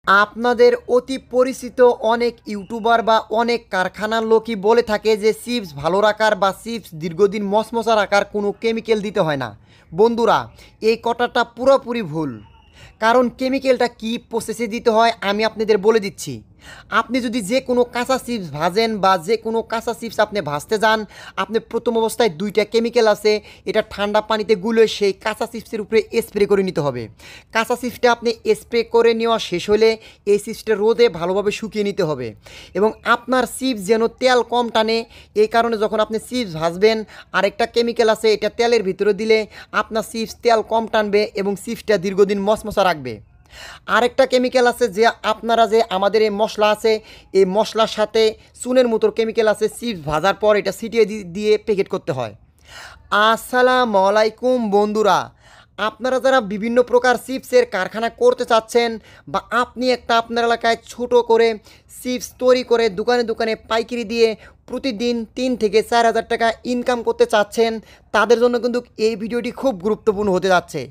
আপনাদের অতি পরিচিত অনেক ইউটিউবার বা অনেক কারখানার লোকই বলে থাকে যে চিপস ভালো রাখার বা চিপস দীর্ঘদিন মচমচা রাখার কোনো কেমিক্যাল দিতে হয় না। বন্ধুরা, এই কথাটা পুরোপুরি ভুল। কারণ কেমিক্যালটা কী প্রসেসে দিতে হয় আমি আপনাদের বলে দিচ্ছি। আপনি যদি যে কোনো কাঁচা চিপস ভাজেন বা যে কোনো কাঁচা চিপস আপনি ভাজতে যান, আপনি প্রথম অবস্থায় দুইটা কেমিক্যাল আছে, এটা ঠান্ডা পানিতে গুলে সেই কাঁচা চিপসের উপরে স্প্রে করে নিতে হবে। কাঁচা চিপসটা আপনি স্প্রে করে নেওয়া শেষ হলে এই চিপসটা রোদে ভালোভাবে শুকিয়ে নিতে হবে এবং আপনার চিপস যেন তেল কম টানে। এই কারণে যখন আপনি চিপস ভাজবেন, আরেকটা কেমিক্যাল আছে, এটা তেলের ভিতরে দিলে আপনার চিপস তেল কম টানবে এবং চিপসটা দীর্ঘদিন মচমচা রাখবে। আরেকটা কেমিক্যাল আছে যে আপনারা যে আমাদের এই মশলা আছে, এই মশলার সাথে চুনের মতো কেমিক্যাল আছে, চিপস ভাজার পর এটা ছিটিয়ে দিয়ে প্যাকেট করতে হয়। আসসালামু আলাইকুম বন্ধুরা, আপনারা যারা বিভিন্ন প্রকার চিপসের কারখানা করতে চাচ্ছেন বা আপনি একটা আপনার এলাকায় ছোট করে চিপস তৈরি করে দোকানে দোকানে পাইকারি দিয়ে প্রতিদিন 3 থেকে 4 হাজার টাকা ইনকাম করতে চাচ্ছেন, তাদের জন্য কিন্তু এই ভিডিওটি খুব গুরুত্বপূর্ণ হতে যাচ্ছে।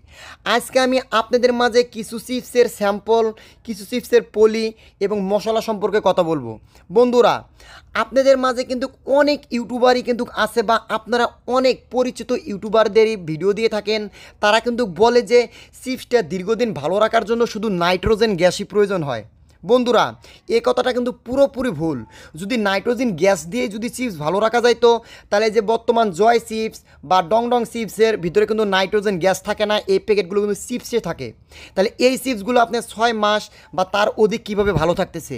আজকে আমি আপনাদের মাঝে কিছু চিপসের স্যাম্পল, কিছু চিপসের পলি এবং মশলা সম্পর্কে কথা বলবো। বন্ধুরা, আপনাদের মাঝে কিন্তু অনেক ইউটিউবারই কিন্তু আছে বা আপনারা অনেক পরিচিত ইউটিউবারদেরই ভিডিও দিয়ে থাকেন। তারা কিন্তু বলে যে চিপসটা দীর্ঘদিন ভালো রাখার জন্য শুধু নাইট্রোজেন গ্যাসই প্রয়োজন হয়। বন্ধুরা, এই কথাটা কিন্তু পুরোপুরি ভুল। যদি নাইট্রোজেন গ্যাস দিয়ে যদি চিপস ভালো রাখা যাইতো, তাহলে যে বর্তমান জয় চিপস বা ডং ডং চিপসের ভিতরে কিন্তু নাইট্রোজেন গ্যাস থাকে না, এই প্যাকেটগুলো কিন্তু চিপসে থাকে। তাহলে এই চিপসগুলো আপনার 6 মাস বা তার অধিক কীভাবে ভালো থাকতেছে?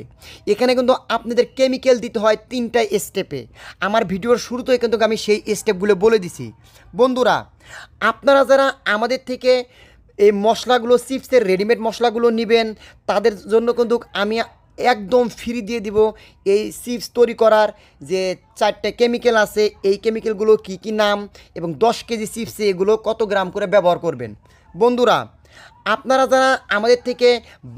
এখানে কিন্তু আপনাদের কেমিক্যাল দিতে হয় 3টা স্টেপে। আমার ভিডিওর শুরুতেই কিন্তু আমি সেই স্টেপগুলো বলে দিছি। বন্ধুরা, আপনারা যারা আমাদের থেকে এই মশলাগুলো, চিপসের রেডিমেড মশলাগুলো নেবেন, তাদের জন্য কিন্তু আমি একদম ফ্রি দিয়ে দিব এই চিপস তৈরি করার যে 4টে কেমিক্যাল আছে, এই কেমিক্যালগুলো কী কী নাম এবং 10 কেজি চিপসে এগুলো কত গ্রাম করে ব্যবহার করবেন। বন্ধুরা, আপনারা যারা আমাদের থেকে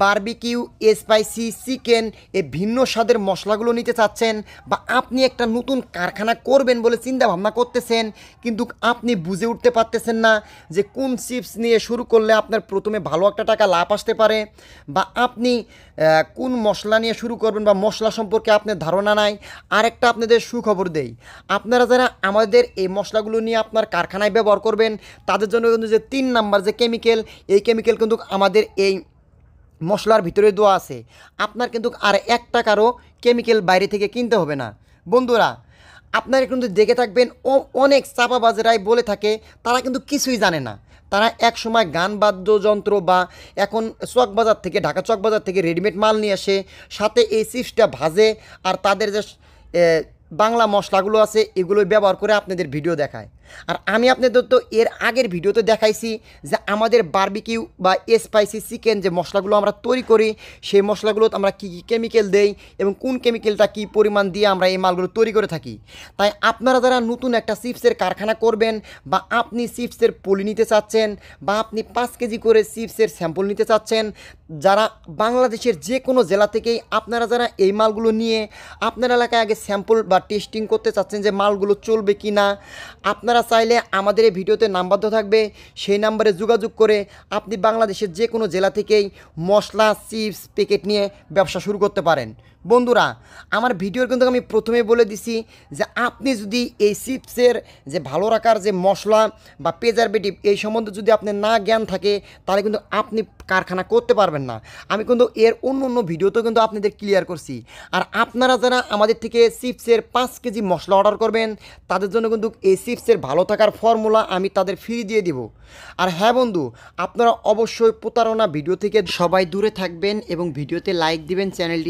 বারবিকিউ, স্পাইসি, চিকেন, এই ভিন্ন স্বাদের মশলাগুলো নিতে চাচ্ছেন বা আপনি একটা নতুন কারখানা করবেন বলে চিন্তা ভাবনা করতেছেন, কিন্তু আপনি বুঝে উঠতে পারতেছেন না যে কোন চিপস নিয়ে শুরু করলে আপনার প্রথমে ভালো একটা টাকা লাভ আসতে পারে, বা আপনি কোন মশলা নিয়ে শুরু করবেন বা মশলা সম্পর্কে আপনার ধারণা নাই, আরেকটা আপনাদের সুখবর দেই। আপনারা যারা আমাদের এই মশলাগুলো নিয়ে আপনার কারখানায় ব্যবহার করবেন, তাদের জন্য কিন্তু যে 3 নাম্বার যে কেমিক্যাল, এই কেমিক্যাল কিন্তু আমাদের এই মশলার ভিতরে দেওয়া আছে। আপনার কিন্তু আর 1 টাকারও কেমিক্যাল বাইরে থেকে কিনতে হবে না। বন্ধুরা, আপনারা কিন্তু দেখে থাকবেন অনেক চাপাবাজেরাই বলে থাকে তারা কিন্তু কিছুই জানে না। তারা এক সময় গান বাদ্যযন্ত্র বা এখন চকবাজার থেকে, ঢাকা চকবাজার থেকে রেডিমেড মাল নিয়ে আসে, সাথে এই চিপসটা ভাজে আর তাদের যে বাংলা মশলাগুলো আছে এগুলো ব্যবহার করে আপনাদের ভিডিও দেখায়। আর আমি আপনাদের তো এর আগের ভিডিওতে দেখাইছি যে আমাদের বারবিকিউ বা স্পাইসি চিকেন যে মশলাগুলো আমরা তৈরি করি, সেই মশলাগুলোতে আমরা কী কী কেমিক্যাল দেই এবং কোন কেমিক্যালটা কী পরিমাণ দিয়ে আমরা এই মালগুলো তৈরি করে থাকি। তাই আপনারা যারা নতুন একটা চিপসের কারখানা করবেন বা আপনি চিপসের পলি নিতে চাচ্ছেন বা আপনি 5 কেজি করে চিপসের স্যাম্পল নিতে চাচ্ছেন, যারা বাংলাদেশের যে কোনো জেলা থেকেই আপনারা যারা এই মালগুলো নিয়ে আপনার এলাকায় আগে স্যাম্পল বা টেস্টিং করতে চাচ্ছেন যে মালগুলো চলবে কি না, আপনারা চাইলে আমাদের এই ভিডিওতে নাম্বার দেওয়া থাকবে, সেই নাম্বারে যোগাযোগ করে আপনি বাংলাদেশের যে কোনো জেলা থেকেই মশলা, চিপস প্যাকেট নিয়ে ব্যবসা শুরু করতে পারেন। বন্ধুরা, আমার ভিডিওর কিন্তু আমি প্রথমে বলে দিছি যে আপনি যদি এই চিপসের যে ভালো রাখার যে মশলা বা প্রিজারভেটিভ এই সম্বন্ধে যদি আপনার না জ্ঞান থাকে, তাহলে কিন্তু আপনি কারখানা করতে পারবেন না। আমি কিন্তু এর অন্য ভিডিওতেও কিন্তু আপনাদের ক্লিয়ার করছি। আর আপনারা যারা আমাদের থেকে চিপসের 5 কেজি মশলা অর্ডার করবেন, তাদের জন্য কিন্তু এই চিপসের ভালো থাকার ফর্মুলা আমি তাদের ফ্রি দিয়ে দিব। আর হ্যাঁ বন্ধু, আপনারা অবশ্যই প্রতারণা ভিডিও থেকে সবাই দূরে থাকবেন এবং ভিডিওতে লাইক দিবেন, চ্যানেলটি